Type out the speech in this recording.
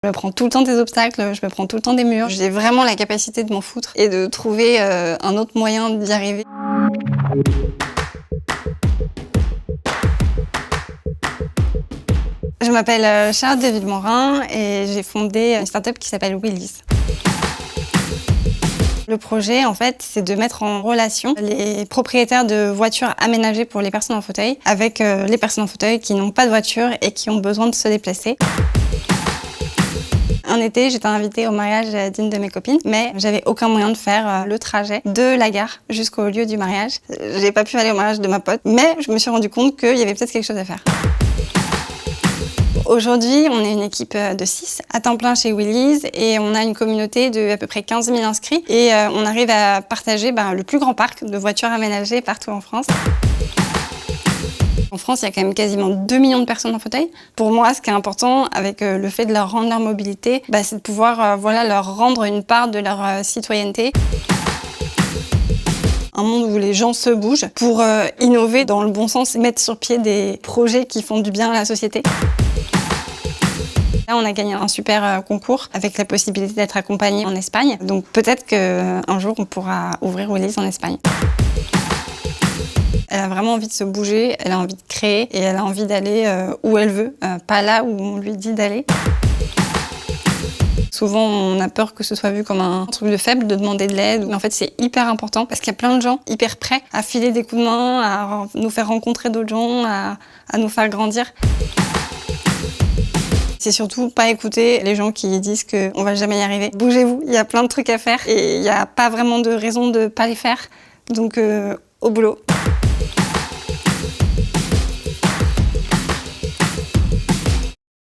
Je me prends tout le temps des obstacles, je me prends tout le temps des murs. J'ai vraiment la capacité de m'en foutre et de trouver un autre moyen d'y arriver. Je m'appelle Charlotte de Villemorin et j'ai fondé une start-up qui s'appelle Wheelies. Le projet, en fait, c'est de mettre en relation les propriétaires de voitures aménagées pour les personnes en fauteuil avec les personnes en fauteuil qui n'ont pas de voiture et qui ont besoin de se déplacer. Un été, j'étais invitée au mariage d'une de mes copines, mais j'avais aucun moyen de faire le trajet de la gare jusqu'au lieu du mariage. J'ai pas pu aller au mariage de ma pote, mais je me suis rendu compte qu'il y avait peut-être quelque chose à faire. Aujourd'hui, on est une équipe de 6 à temps plein chez Wheelies et on a une communauté de à peu près 15 000 inscrits et on arrive à partager le plus grand parc de voitures aménagées partout en France. En France, il y a quand même quasiment 2 millions de personnes en fauteuil. Pour moi, ce qui est important avec le fait de leur rendre leur mobilité, c'est de pouvoir leur rendre une part de leur citoyenneté. Un monde où les gens se bougent pour innover dans le bon sens et mettre sur pied des projets qui font du bien à la société. Là, on a gagné un super concours avec la possibilité d'être accompagné en Espagne. Donc peut-être qu'un jour, on pourra ouvrir Wheelies en Espagne. Elle a vraiment envie de se bouger, elle a envie de créer et elle a envie d'aller où elle veut, pas là où on lui dit d'aller. Souvent, on a peur que ce soit vu comme un truc de faible, de demander de l'aide. Mais en fait, c'est hyper important parce qu'il y a plein de gens hyper prêts à filer des coups de main, à nous faire rencontrer d'autres gens, à nous faire grandir. C'est surtout pas écouter les gens qui disent qu'on va jamais y arriver. Bougez-vous, il y a plein de trucs à faire et il n'y a pas vraiment de raison de pas les faire. Donc, au boulot.